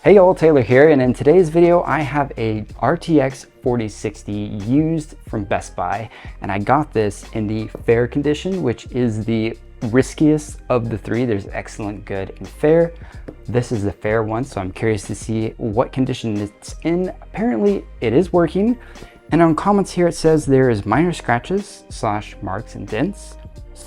Hey y'all, Taylor here, and in today's video I have a RTX 4060 used from Best Buy, and I got this in the fair condition, which is the riskiest of the three. There's excellent, good, and fair. This is the fair one, so I'm curious to see what condition it's in. Apparently it is working, and on comments here it says there is minor scratches / marks and dents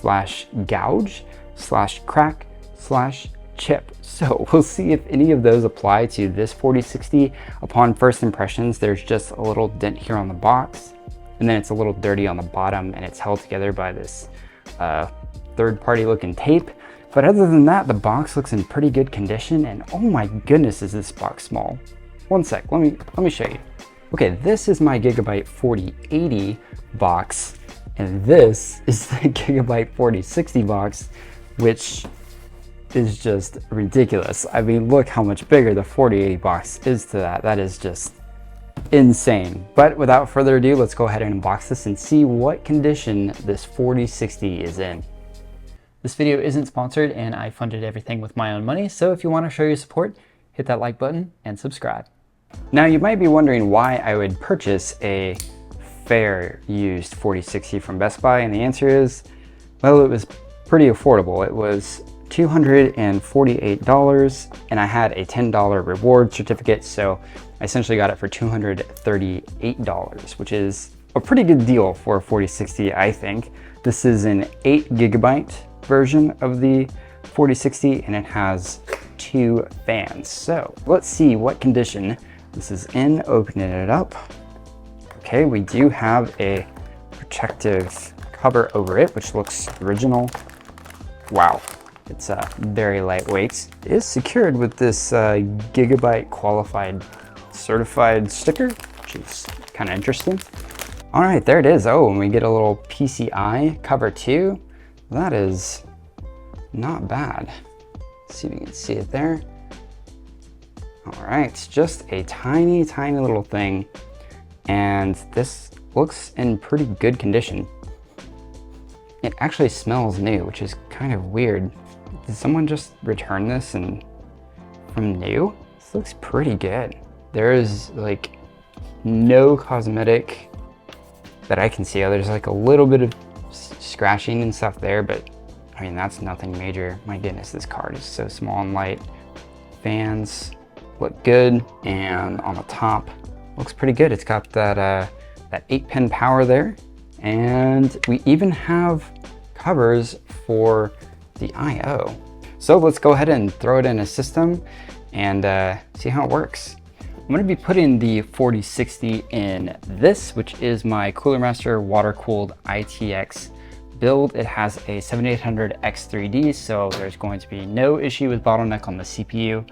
/ gouge / crack / chip. So we'll see if any of those apply to this 4060. Upon first impressions, there's just a little dent here on the box, and then it's a little dirty on the bottom, and it's held together by this third-party looking tape. But other than that, the box looks in pretty good condition, and oh my goodness, is this box small. One sec, let me show you. Okay, this is my Gigabyte 4080 box, and this is the Gigabyte 4060 box, which is just ridiculous. I mean, look how much bigger the 4080 box is to that. That is just insane. But without further ado, let's go ahead and unbox this and see what condition this 4060 is in. This video isn't sponsored and I funded everything with my own money, so if you want to show your support, hit that like button and subscribe. Now you might be wondering why I would purchase a fair used 4060 from Best Buy, and the answer is, well, it was pretty affordable. It was $248, and I had a $10 reward certificate, so I essentially got it for $238, which is a pretty good deal for a 4060, I think. This is an 8GB version of the 4060, and it has 2 fans. So let's see what condition this is in. Opening it up. Okay, we do have a protective cover over it, which looks original. Wow. It's very lightweight. It is secured with this Gigabyte qualified certified sticker, which is kind of interesting. All right, there it is. Oh, and we get a little PCI cover too. That is not bad. Let's see if you can see it there. All right, just a tiny, tiny little thing. And this looks in pretty good condition. It actually smells new, which is kind of weird. Did someone just return this and from new? This looks pretty good. There is like no cosmetic that I can see. There's like a little bit of scratching and stuff there, but I mean, that's nothing major. My goodness, this card is so small and light. Fans look good, and on the top looks pretty good. It's got that 8-pin power there, and we even have covers for the I/O. So let's go ahead and throw it in a system and see how it works. I'm going to be putting the 4060 in this, which is my Cooler Master water-cooled ITX build. It has a 7800 X3D, so there's going to be no issue with bottleneck on the CPU.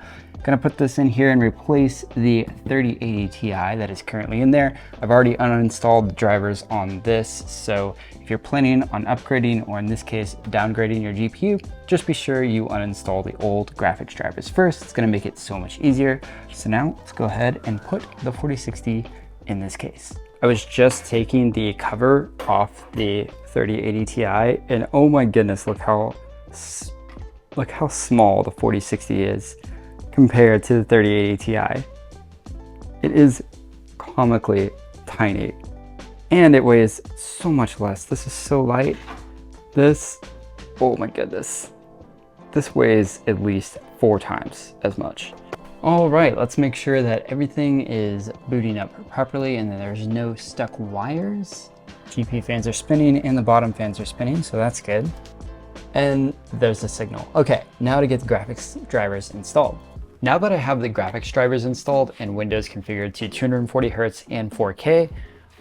Gonna put this in here and replace the 3080 Ti that is currently in there. I've already uninstalled the drivers on this, so if you're planning on upgrading, or in this case, downgrading your GPU, just be sure you uninstall the old graphics drivers first. It's gonna make it so much easier. So now let's go ahead and put the 4060 in this case. I was just taking the cover off the 3080 Ti, and oh my goodness, look how small the 4060 is compared to the 3080 Ti. It is comically tiny, and it weighs so much less. This is so light. This, oh my goodness. This weighs at least 4 times as much. All right, let's make sure that everything is booting up properly and that there's no stuck wires. GPU fans are spinning and the bottom fans are spinning, so that's good. And there's the signal. Okay, now to get the graphics drivers installed. Now that I have the graphics drivers installed and Windows configured to 240 Hz and 4K,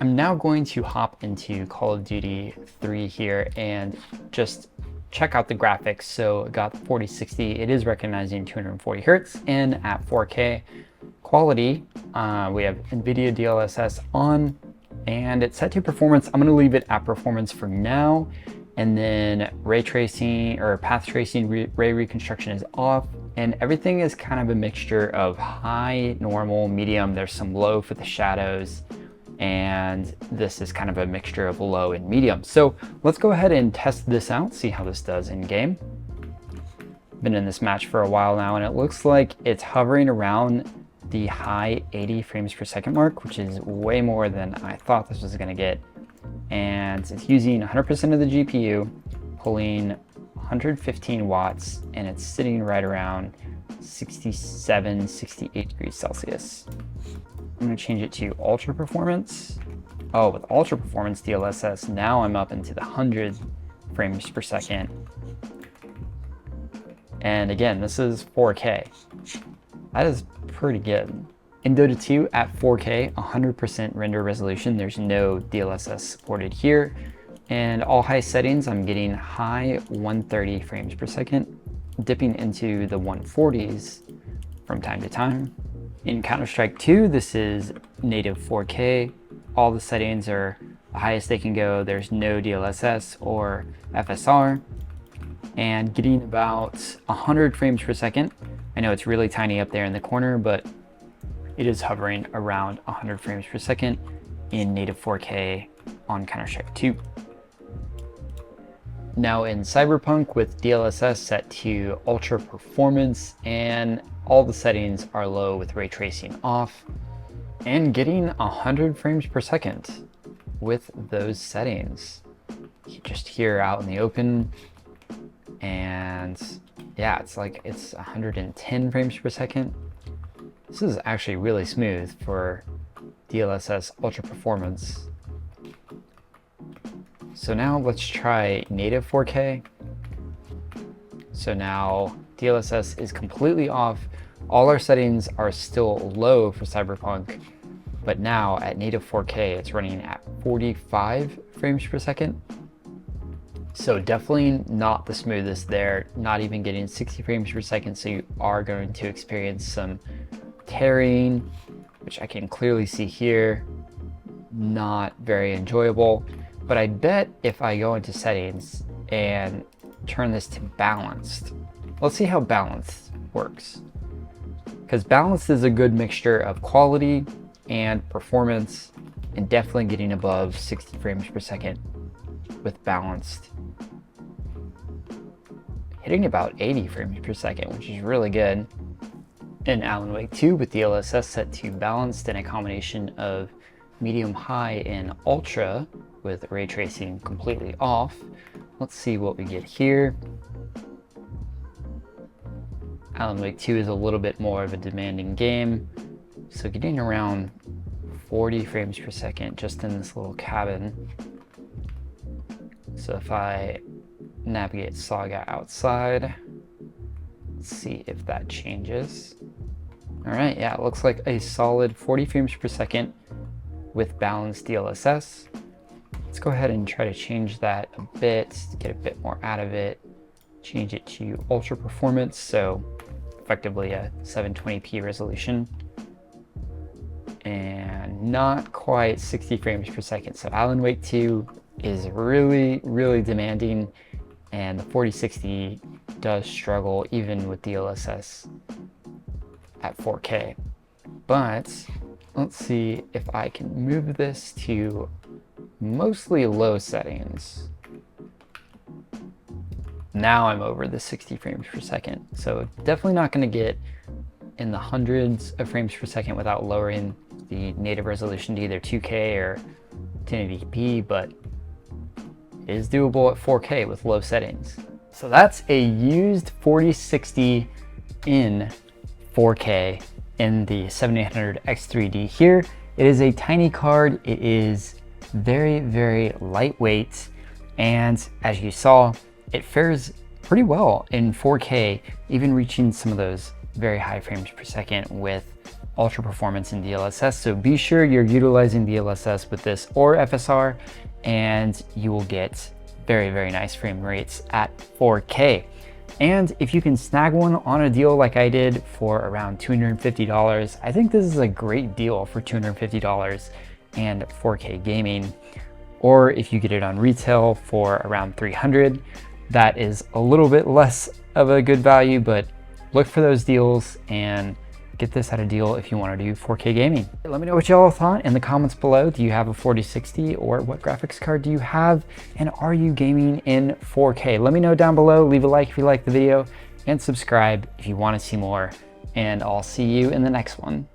I'm now going to hop into Call of Duty 3 here and just check out the graphics. So I got the 4060, it is recognizing 240 Hz and at 4K quality. We have NVIDIA DLSS on and it's set to performance. I'm gonna leave it at performance for now. And then ray tracing or path tracing, ray reconstruction is off. And everything is kind of a mixture of high, normal, medium. There's some low for the shadows. And this is kind of a mixture of low and medium. So let's go ahead and test this out, see how this does in game. been in this match for a while now, and it looks like it's hovering around the high 80 frames per second mark, which is way more than I thought this was gonna get. And it's using 100% of the GPU, pulling 115 watts, and it's sitting right around 67, 68 degrees Celsius. I'm gonna change it to ultra performance. Oh, with ultra performance DLSS, now I'm up into the 100 frames per second. And again, this is 4K. That is pretty good. In Dota 2 at 4K, 100% render resolution, there's no DLSS supported here. And all high settings, I'm getting high 130 frames per second, dipping into the 140s from time to time. In Counter-Strike 2, this is native 4K. All the settings are the highest they can go. There's no DLSS or FSR. And getting about 100 frames per second. I know it's really tiny up there in the corner, but it is hovering around 100 frames per second in native 4K on Counter-Strike 2. Now in Cyberpunk, with DLSS set to ultra performance and all the settings are low with ray tracing off, and getting 100 frames per second with those settings. You just hear out in the open, and yeah, it's like it's 110 frames per second. This is actually really smooth for DLSS ultra performance. So now let's try native 4K. So now DLSS is completely off. All our settings are still low for Cyberpunk, but now at native 4K, it's running at 45 frames per second. So definitely not the smoothest there, not even getting 60 frames per second. So you are going to experience some tearing, which I can clearly see here. Not very enjoyable. But I bet if I go into settings and turn this to balanced, let's see how balanced works. Because balanced is a good mixture of quality and performance, and definitely getting above 60 frames per second with balanced. Hitting about 80 frames per second, which is really good. In MWIII with DLSS set to balanced and a combination of medium, high, and ultra with ray tracing completely off. Let's see what we get here. MWIII is a little bit more of a demanding game, so getting around 40 frames per second just in this little cabin. So if I navigate Saga outside, let's see if that changes. All right, yeah, it looks like a solid 40 frames per second with balanced DLSS. Let's go ahead and try to change that a bit, get a bit more out of it. Change it to ultra performance, so effectively a 720p resolution. And not quite 60 frames per second. So MWIII is really, really demanding, and the 4060 does struggle even with DLSS at 4K. But let's see if I can move this to mostly low settings. Now I'm over the 60 frames per second. So definitely not going to get in the hundreds of frames per second without lowering the native resolution to either 2K or 1080p, but it is doable at 4K with low settings. So that's a used 4060 in 4K in the 7800X3D here. It is a tiny card. It is very, very lightweight. And as you saw, it fares pretty well in 4K, even reaching some of those very high frames per second with ultra performance in DLSS. So be sure you're utilizing DLSS with this or FSR, and you will get very, very nice frame rates at 4K. And if you can snag one on a deal like I did for around $250, I think this is a great deal for $250 and 4K gaming. Or if you get it on retail for around $300, that is a little bit less of a good value, but look for those deals and get this at a deal if you want to do 4K gaming. Let me know what y'all thought in the comments below. Do you have a 4060, or what graphics card do you have? And are you gaming in 4K? Let me know down below. Leave a like if you liked the video, and subscribe if you want to see more, and I'll see you in the next one.